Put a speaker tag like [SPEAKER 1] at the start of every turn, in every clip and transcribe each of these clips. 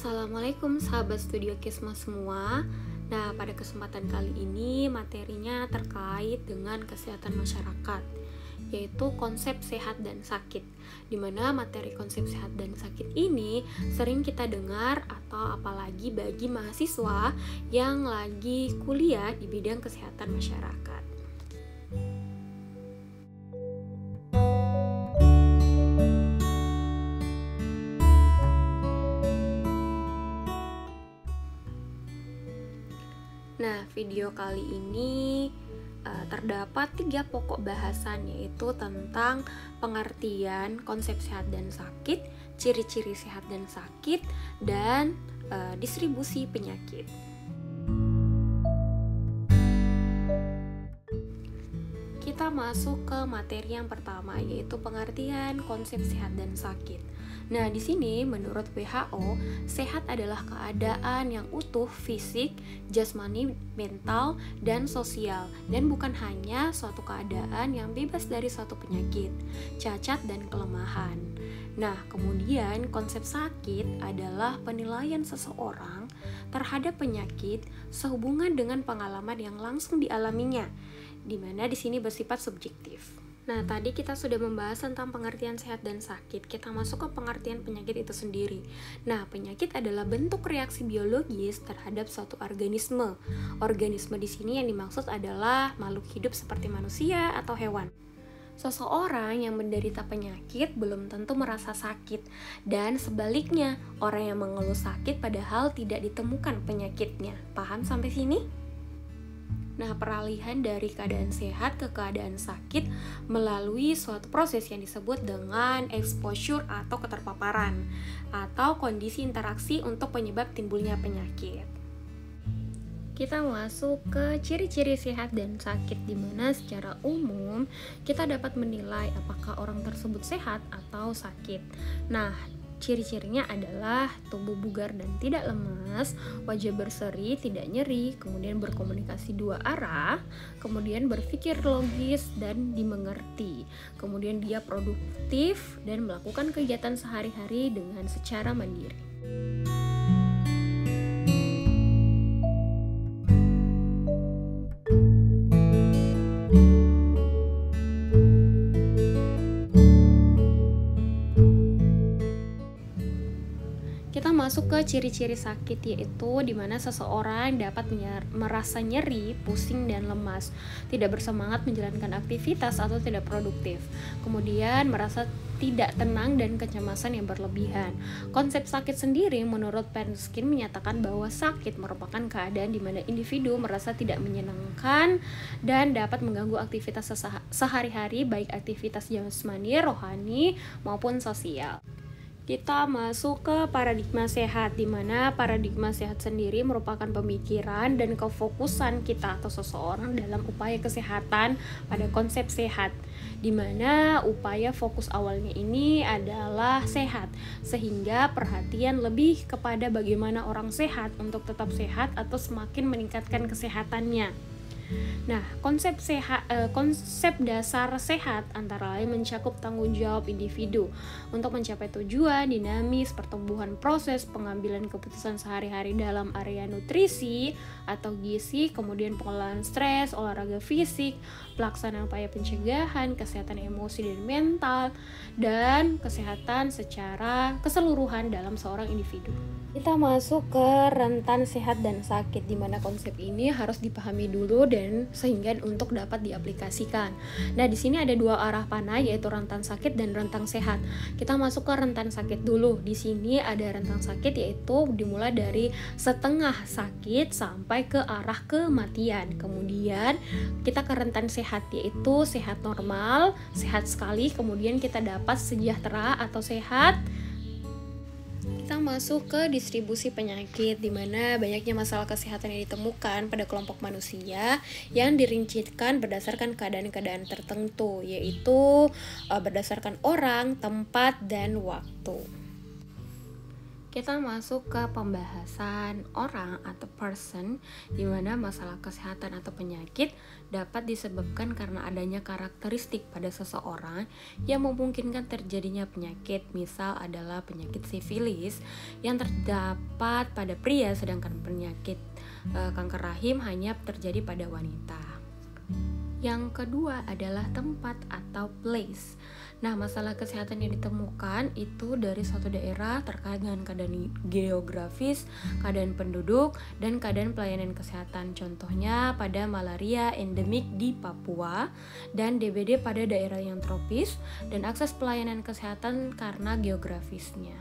[SPEAKER 1] Assalamualaikum sahabat Studio Kisma semua. Nah, pada kesempatan kali ini materinya terkait dengan kesehatan masyarakat, yaitu konsep sehat dan sakit. Di mana materi konsep sehat dan sakit ini sering kita dengar, atau apalagi bagi mahasiswa yang lagi kuliah di bidang kesehatan masyarakat. Nah, video kali ini terdapat 3 pokok bahasan, yaitu tentang pengertian konsep sehat dan sakit, ciri-ciri sehat dan sakit, dan distribusi penyakit. Kita masuk ke materi yang pertama, yaitu pengertian konsep sehat dan sakit. Nah, di sini menurut WHO, sehat adalah keadaan yang utuh fisik, jasmani, mental, dan sosial, dan bukan hanya suatu keadaan yang bebas dari suatu penyakit, cacat, dan kelemahan. Nah, kemudian konsep sakit adalah penilaian seseorang terhadap penyakit sehubungan dengan pengalaman yang langsung dialaminya, di mana di sini bersifat subjektif. Nah, tadi kita sudah membahas tentang pengertian sehat dan sakit. Kita masuk ke pengertian penyakit itu sendiri. Nah, penyakit adalah bentuk reaksi biologis terhadap suatu organisme. Organisme di sini yang dimaksud adalah makhluk hidup seperti manusia atau hewan. Seseorang yang menderita penyakit belum tentu merasa sakit, dan sebaliknya, orang yang mengeluh sakit padahal tidak ditemukan penyakitnya. Paham sampai sini? Nah, peralihan dari keadaan sehat ke keadaan sakit melalui suatu proses yang disebut dengan exposure atau keterpaparan, atau kondisi interaksi untuk penyebab timbulnya penyakit. Kita masuk ke ciri-ciri sehat dan sakit, di mana secara umum kita dapat menilai apakah orang tersebut sehat atau sakit. Nah, ciri-cirinya adalah tubuh bugar dan tidak lemas, wajah berseri, tidak nyeri, kemudian berkomunikasi dua arah, kemudian berpikir logis dan dimengerti, kemudian dia produktif dan melakukan kegiatan sehari-hari dengan secara mandiri. Kita masuk ke ciri-ciri sakit, yaitu di mana seseorang dapat merasa nyeri, pusing, dan lemas, tidak bersemangat menjalankan aktivitas atau tidak produktif, kemudian merasa tidak tenang dan kecemasan yang berlebihan. Konsep sakit sendiri menurut Penskin menyatakan bahwa sakit merupakan keadaan di mana individu merasa tidak menyenangkan dan dapat mengganggu aktivitas sehari-hari, baik aktivitas jasmani, rohani, maupun sosial. Kita masuk ke paradigma sehat, di mana paradigma sehat sendiri merupakan pemikiran dan kefokusan kita atau seseorang dalam upaya kesehatan pada konsep sehat, di mana upaya fokus awalnya ini adalah sehat, sehingga perhatian lebih kepada bagaimana orang sehat untuk tetap sehat atau semakin meningkatkan kesehatannya. Nah, konsep dasar sehat antara lain mencakup tanggung jawab individu untuk mencapai tujuan, dinamis, pertumbuhan proses, pengambilan keputusan sehari-hari dalam area nutrisi atau gizi, kemudian pengelolaan stres, olahraga fisik, pelaksanaan upaya pencegahan, kesehatan emosi dan mental, dan kesehatan secara keseluruhan dalam seorang individu. Kita masuk ke rentan sehat dan sakit, di mana konsep ini harus dipahami dulu dan sehingga untuk dapat diaplikasikan. Nah, di sini ada dua arah panah, yaitu rentan sakit dan rentan sehat. Kita masuk ke rentan sakit dulu. Di sini ada rentan sakit, yaitu dimulai dari setengah sakit sampai ke arah kematian. Kemudian kita ke rentan sehat, yaitu sehat normal, sehat sekali, kemudian kita dapat sejahtera atau sehat. Kita masuk ke distribusi penyakit, di mana banyaknya masalah kesehatan yang ditemukan pada kelompok manusia yang dirincikan berdasarkan keadaan-keadaan tertentu, yaitu berdasarkan orang, tempat, dan waktu. Kita masuk ke pembahasan orang atau person, di mana masalah kesehatan atau penyakit dapat disebabkan karena adanya karakteristik pada seseorang yang memungkinkan terjadinya penyakit. Misal adalah penyakit sifilis yang terdapat pada pria, sedangkan penyakit kanker rahim hanya terjadi pada wanita. Yang kedua adalah tempat atau place. Nah, masalah kesehatan yang ditemukan itu dari suatu daerah terkait dengan keadaan geografis, keadaan penduduk, dan keadaan pelayanan kesehatan. Contohnya pada malaria endemik di Papua dan DBD pada daerah yang tropis, dan akses pelayanan kesehatan karena geografisnya.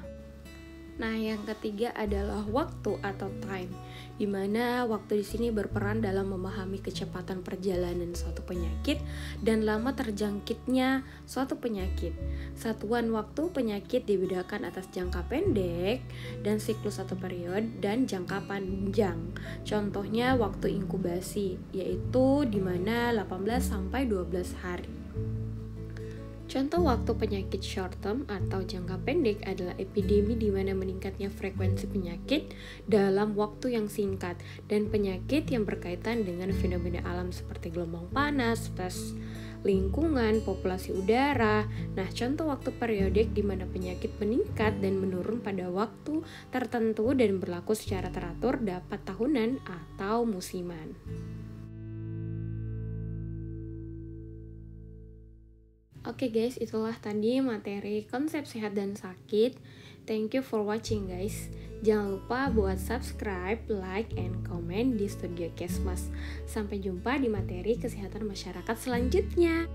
[SPEAKER 1] Nah, yang ketiga adalah waktu atau time, di mana waktu di sini berperan dalam memahami kecepatan perjalanan suatu penyakit dan lama terjangkitnya suatu penyakit. Satuan waktu penyakit dibedakan atas jangka pendek dan siklus atau periode dan jangka panjang. Contohnya waktu inkubasi, yaitu di mana 18 sampai 12 hari. Contoh waktu penyakit short term atau jangka pendek adalah epidemi di mana meningkatnya frekuensi penyakit dalam waktu yang singkat dan penyakit yang berkaitan dengan fenomena alam seperti gelombang panas, stres lingkungan, populasi udara. Nah, contoh waktu periodik di mana penyakit meningkat dan menurun pada waktu tertentu dan berlaku secara teratur, dapat tahunan atau musiman. Oke guys, itulah tadi materi konsep sehat dan sakit. Thank you for watching guys. Jangan lupa buat subscribe, like, and comment di Studio Kesmas. Sampai jumpa di materi kesehatan masyarakat selanjutnya.